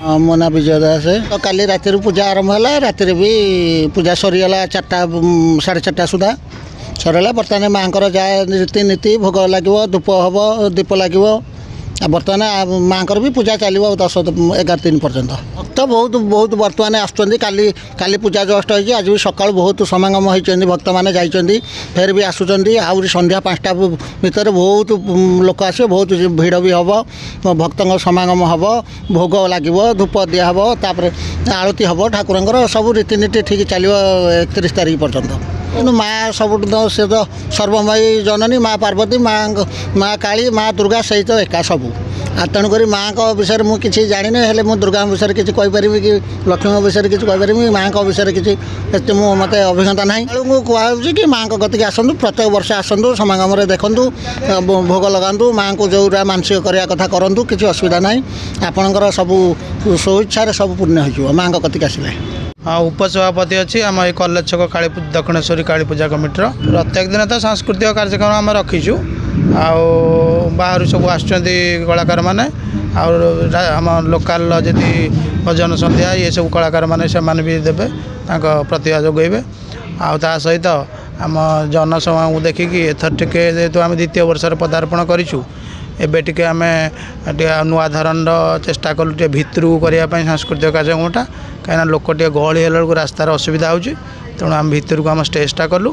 ମୋ ନା ବିଜୟ ଦାସ। ତ କାଲି ରାତିରୁ ପୂଜା ଆରମ୍ଭ ହେଲା, ରାତିରେ ବି ପୂଜା ସରିଗଲା 4ଟା 4:30 ସୁଦ୍ଧା ସରିଗଲା। ବର୍ତ୍ତମାନ ମାଆଙ୍କର ଯାହା ରୀତିନୀତି ଭୋଗ ଲାଗିବ, ଧୂପ ହେବ, ଦୀପ ଲାଗିବ। ଆଉ ବର୍ତ୍ତମାନ ମାଆଙ୍କର ବି ପୂଜା ଚାଲିବ 10-11 ଦିନ ପର୍ଯ୍ୟନ୍ତ। ଭକ୍ତ ବହୁତ ବର୍ତ୍ତମାନ ଆସୁଛନ୍ତି। କାଲି ପୂଜା ଜଷ୍ଟ ହେଇଛି, ଆଜି ବି ସକାଳୁ ବହୁତ ସମାଗମ ହେଇଛନ୍ତି, ଭକ୍ତମାନେ ଯାଇଛନ୍ତି, ଫେର ବି ଆସୁଛନ୍ତି। ଆହୁରି ସନ୍ଧ୍ୟା 5ଟା ଭିତରେ ବହୁତ ଲୋକ ଆସିବେ, ବହୁତ ଭିଡ଼ ବି ହେବ, ଭକ୍ତଙ୍କ ସମାଗମ ହେବ, ଭୋଗ ଲାଗିବ, ଧୂପ ଦିଆହେବ, ତାପରେ ଆଳତି ହେବ ଠାକୁରଙ୍କର। ସବୁ ରୀତିନୀତି ଠିକ୍ ଚାଲିବ 31 ତାରିଖ ପର୍ଯ୍ୟନ୍ତ। କିନ୍ତୁ ମା ସବୁଠୁ ସେ ତ ସର୍ବମୟୀ ଜନନୀ, ମା ପାର୍ବତୀ, ମା କାଳୀ, ମା ଦୁର୍ଗା ସହିତ ଏକା ସବୁ। ଆଉ ତେଣୁକରି ମାଆଙ୍କ ବିଷୟରେ ମୁଁ କିଛି ଜାଣିନି, ହେଲେ ମୁଁ ଦୁର୍ଗାଙ୍କ ବିଷୟରେ କିଛି କହିପାରିବି କି ଲକ୍ଷ୍ମୀଙ୍କ ବିଷୟରେ କିଛି କହିପାରିବି। ମାଆଙ୍କ ବିଷୟରେ କିଛି ଏତେ ମୋତେ ଅଭିଜ୍ଞତା ନାହିଁ। ମୁଁ କୁହାହେଉଛି କି ମାଆଙ୍କ କତିକି ଆସନ୍ତୁ, ପ୍ରତ୍ୟେକ ବର୍ଷ ଆସନ୍ତୁ, ସମାଗମରେ ଦେଖନ୍ତୁ, ଭୋଗ ଲଗାନ୍ତୁ, ମାଆଙ୍କୁ ଯେଉଁଟା ମାନସିକ କରିବା କଥା କରନ୍ତୁ, କିଛି ଅସୁବିଧା ନାହିଁ। ଆପଣଙ୍କର ସବୁ ସ୍ୱଇଚ୍ଛାରେ ସବୁ ପୂର୍ଣ୍ଣ ହୋଇଯିବ ମାଆଙ୍କ କତିକି ଆସିଲେ। हाँ उपसभापति अच्छी आम ये कलेज छक काली दक्षिणेश्वरी काली पूजा कमिटर प्रत्येक दिन तो सांस्कृतिक कार्यक्रम आम रखीचु बाहर सब आसुँच कलाकार मैंने आम लोकाल जी भजन संध्या ये सब कलाकार मैंने से भी देवे प्रतिभा जोगेबे आ सहित आम जनसभा को देखिकी एथर टिके जेहेतु आम द्वितीय वर्ष पदार्पण करूँ एबे टिके आमे नुआ धरण चेष्टा कलु टे भितरु करने सांस्कृतिक कार्यक्रमटा कहीं लोक टे गहली है रास्तार असुविधा हो तेणु आम भितर को आम स्टेजटा कलु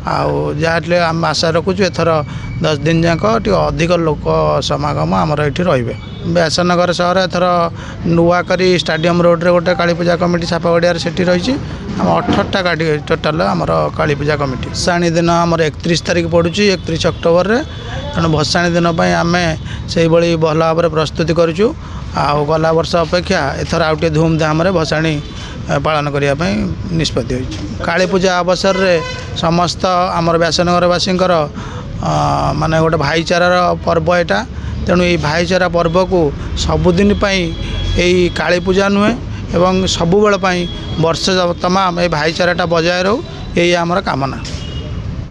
आगे आम आशा रखुचु एथर 10 दिन जाक टे अधिक लोक समागम आमर ये रे व्यासनगर सहर एथर नुआ करी स्टाडियम रोड रे गोटे काली पूजा कमिटी छापागड़िया से रही आम 18टा गाड़ी टोटाल आमर काली पूजा कमिटी। भसाणी दिन आमर 31 तारिख पड़ू 31 अक्टोबर रे तेणु भसाणी दिन आम से भल भाव में प्रस्तुति करूँ गला वर्ष अपेक्षा एथर आउटे धूमधाम भसाणी पालन करने निष्पत्ति होती। काली पूजा अवसर रे समस्त आमर व्यासनगरवासी माने गोटे भाईचारार पर्व एटा तेणु ये भाईचारा पर्व को सबुदिन यही काली पूजा नुहे एवं सबुबेल वर्ष तमाम ये भाईचाराटा बजाय रहू यही आमर कामना।